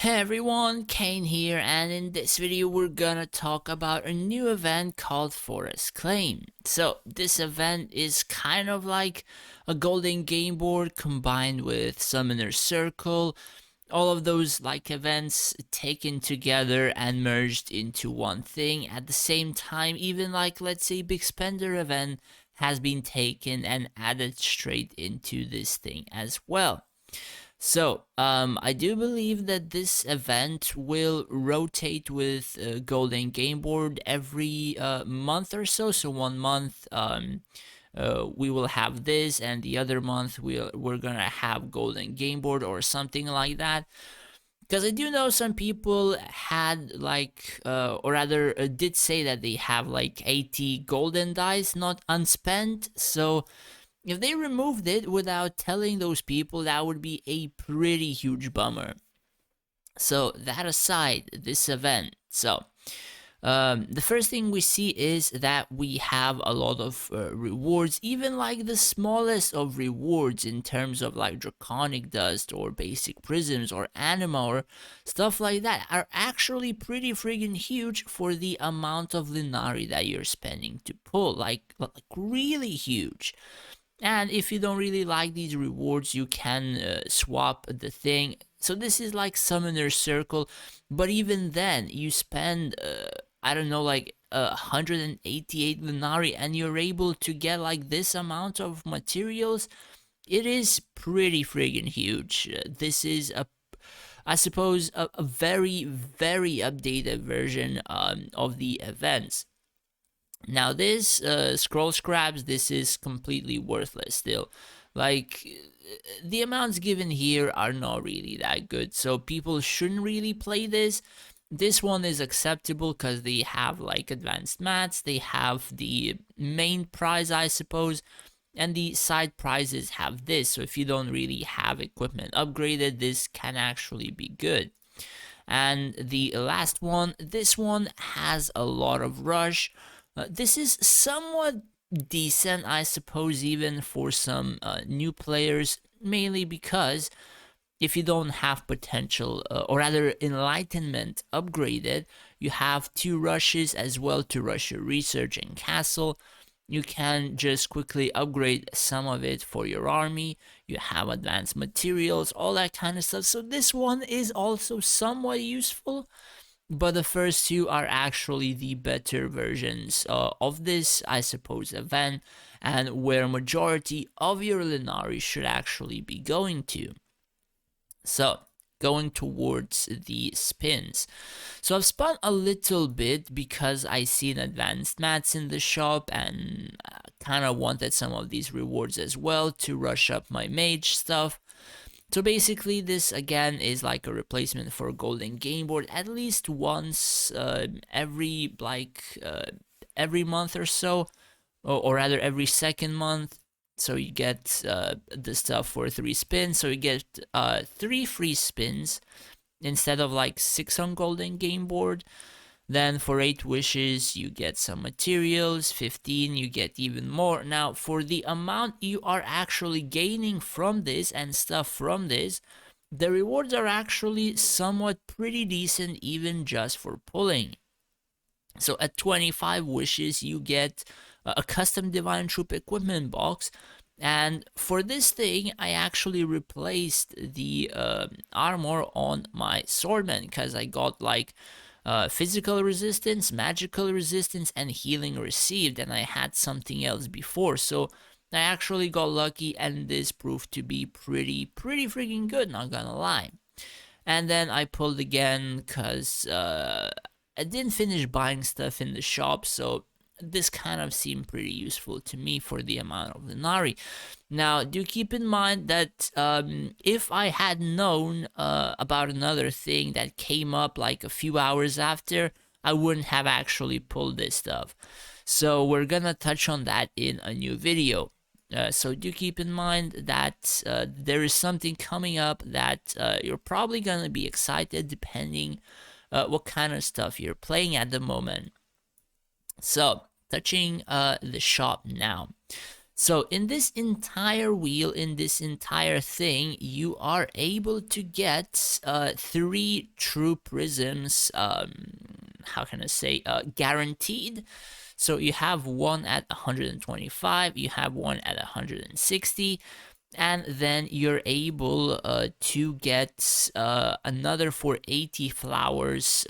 Hey everyone, Kayn here, and in this video we're gonna talk about a new event called Forest Claim. So this event is kind of like a golden game board combined with Summoner Circle, all of those like events taken together and merged into one thing. At the same time, even like let's say Big Spender event has been taken and added straight into this thing as well. So, I do believe that this event will rotate with Golden Game Board every month or so. So 1 month, we will have this, and the other month we're gonna have Golden Game Board or something like that. Because I do know some people had like, or rather, did say that they have like 80 golden dice not unspent. So if they removed it without telling those people, that would be a pretty huge bummer. So that aside, this event. So the first thing we see is that we have a lot of rewards, even like the smallest of rewards in terms of like draconic dust or basic prisms or anima or stuff like that are actually pretty friggin' huge for the amount of Linari that you're spending to pull. Like really huge. And if you don't really like these rewards, you can swap the thing. So this is like Summoner Circle, but even then, you spend, I don't know, like 188 Lunari, and you're able to get like this amount of materials. It is pretty friggin' huge. This is I suppose, a very, very updated version of the events. Now this scroll scraps, this is completely worthless still. Like the amounts given here are not really that good, so people shouldn't really play this. This one is acceptable because they have like advanced mats, they have the main prize, I suppose, and the side prizes have this. So if you don't really have equipment upgraded, this can actually be good. And the last one, this one has a lot of rush. This is somewhat decent, I suppose, even for some new players, mainly because if you don't have potential, or rather enlightenment upgraded, you have 2 rushes as well to rush your research and castle. You can just quickly upgrade some of it for your army. You have advanced materials, all that kind of stuff. So this one is also somewhat useful, but the first two are actually the better versions of this, I suppose, event, and where majority of your Linari should actually be going to. So, going towards the spins. So I've spun a little bit because I seen advanced mats in the shop and kind of wanted some of these rewards as well to rush up my mage stuff. So basically this again is like a replacement for Golden Game Board at least once every month or so, or rather every second month. So you get the stuff for 3 spins. So you get 3 free spins instead of like 6 on Golden Game Board. Then for 8 wishes, you get some materials. 15, you get even more. Now, for the amount you are actually gaining from this and stuff from this, the rewards are actually somewhat pretty decent, even just for pulling. So at 25 wishes, you get a custom Divine Troop equipment box. And for this thing, I actually replaced the armor on my swordman because I got like physical resistance, magical resistance, and healing received, and I had something else before. So I actually got lucky, and this proved to be pretty freaking good, not gonna lie. And then I pulled again because I didn't finish buying stuff in the shop, so this kind of seemed pretty useful to me for the amount of Linari. Now, do keep in mind that if I had known about another thing that came up like a few hours after, I wouldn't have actually pulled this stuff. So we're gonna touch on that in a new video. So do keep in mind that there is something coming up that you're probably gonna be excited depending what kind of stuff you're playing at the moment. So touching the shop now. So in this entire wheel, in this entire thing, you are able to get 3 true prisms, how can I say, guaranteed. So you have one at 125, you have one at 160, and then you're able to get another for 80 flowers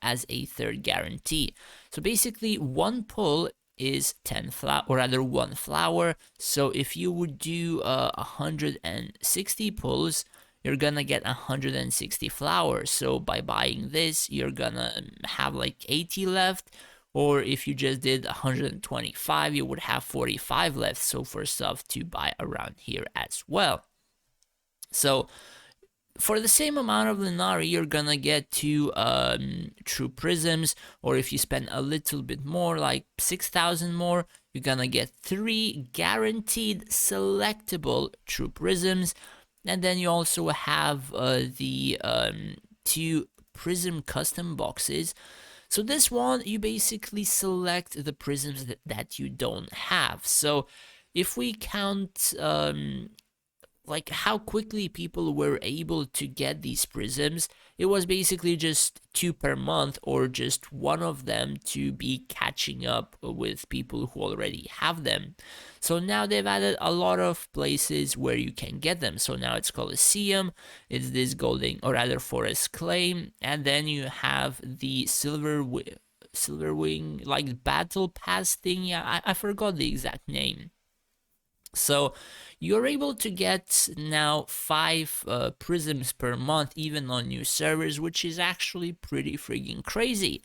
as a third guarantee. So basically, one pull is 10 flower, or rather 1 flower. So if you would do 160 pulls, you're gonna get 160 flowers. So by buying this, you're gonna have like 80 left, or if you just did 125, you would have 45 left. So for stuff to buy around here as well. So for the same amount of Linari, you're gonna get 2 true prisms, or if you spend a little bit more, like 6,000 more, you're gonna get 3 guaranteed selectable true prisms. And then you also have the 2 prism custom boxes. So this one, you basically select the prisms that you don't have. So if we count like how quickly people were able to get these prisms, it was basically just 2 per month, or just one of them to be catching up with people who already have them. So now they've added a lot of places where you can get them. So now it's Colosseum, it's this golden, or rather forest claim, and then you have the silver wing like battle pass thing. Yeah, I forgot the exact name. So you're able to get now 5 prisms per month, even on new servers, which is actually pretty friggin' crazy.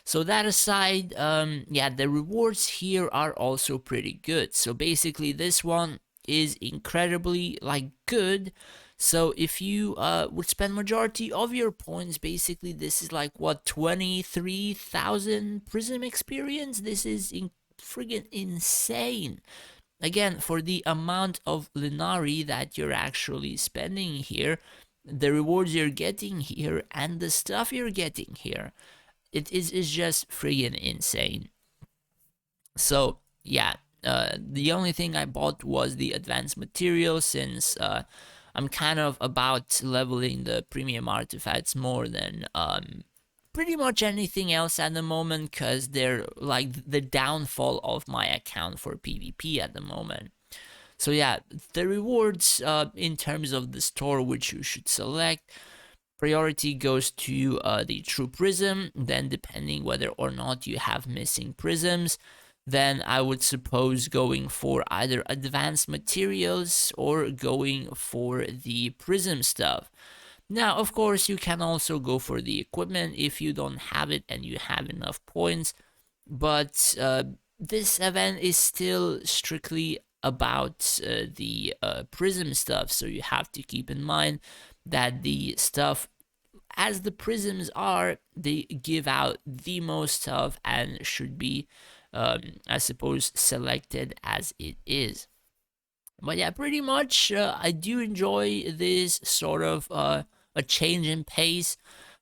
So that aside, yeah, the rewards here are also pretty good. So basically, this one is incredibly like good. So if you would spend majority of your points, basically this is like what, 23,000 prism experience. This is friggin' insane. Again, for the amount of Linari that you're actually spending here, the rewards you're getting here, and the stuff you're getting here, it is just friggin' insane. So yeah, the only thing I bought was the advanced material, since I'm kind of about leveling the premium artifacts more than pretty much anything else at the moment, because they're like the downfall of my account for PvP at the moment. So yeah, the rewards in terms of the store which you should select, priority goes to the true prism. Then depending whether or not you have missing prisms, then I would suppose going for either advanced materials or going for the prism stuff. Now, of course, you can also go for the equipment if you don't have it and you have enough points, but this event is still strictly about the prism stuff, so you have to keep in mind that the stuff, as the prisms are, they give out the most stuff and should be, I suppose, selected as it is. But yeah, pretty much, I do enjoy this sort of a change in pace.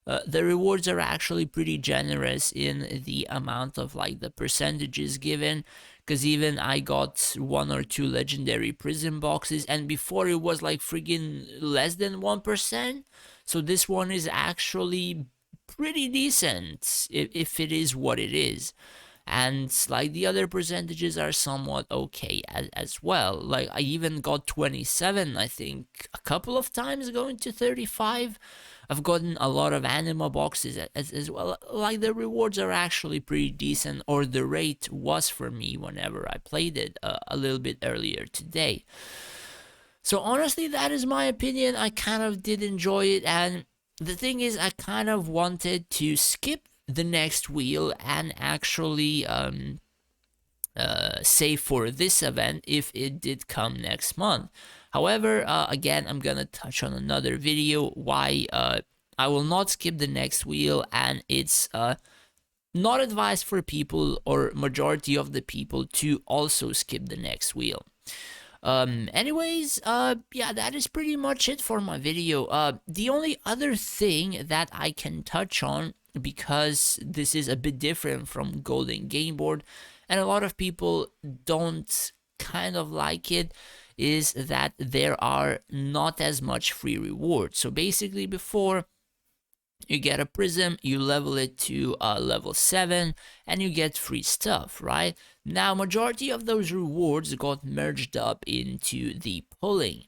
The rewards are actually pretty generous in the amount of like the percentages given, because even I got 1 or 2 legendary prism boxes, and before it was like friggin' less than 1%. So this one is actually pretty decent if it is what it is. And like the other percentages are somewhat okay as well. Like I even got 27, I think, a couple of times, going to 35. I've gotten a lot of anima boxes as well. Like the rewards are actually pretty decent, or the rate was for me whenever I played it a little bit earlier today. So honestly, that is my opinion. I kind of did enjoy it, and the thing is, I kind of wanted to skip the next wheel and actually save for this event if it did come next month. However, again, I'm gonna touch on another video why I will not skip the next wheel, and it's not advised for people, or majority of the people, to also skip the next wheel. Anyways, yeah, that is pretty much it for my video. The only other thing that I can touch on, because this is a bit different from Golden Game Board, and a lot of people don't kind of like it is that there are not as much free rewards. So basically, before, you get a prism, you level it to level 7, and you get free stuff, right? Now, majority of those rewards got merged up into the pulling.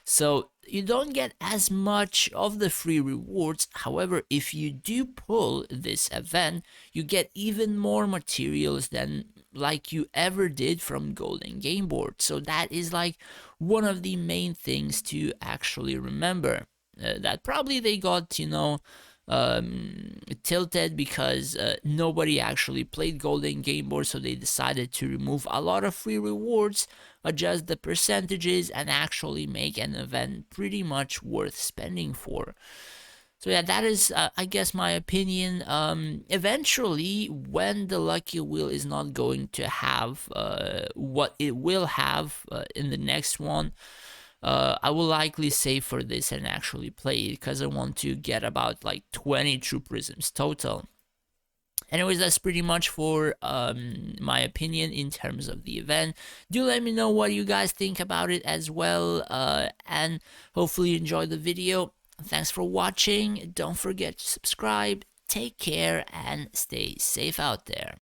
So you don't get as much of the free rewards. However, if you do pull this event, you get even more materials than like you ever did from golden game board. So that is like one of the main things to actually remember. That probably they got, tilted because nobody actually played golden game board, so they decided to remove a lot of free rewards, adjust the percentages, and actually make an event pretty much worth spending for. So yeah, that is, I guess, my opinion. Eventually, when the lucky wheel is not going to have what it will have in the next one, I will likely save for this and actually play it, because I want to get about like 20 true prisms total. Anyways, that's pretty much for my opinion in terms of the event. Do let me know what you guys think about it as well, and hopefully you enjoyed the video. Thanks for watching. Don't forget to subscribe. Take care and stay safe out there.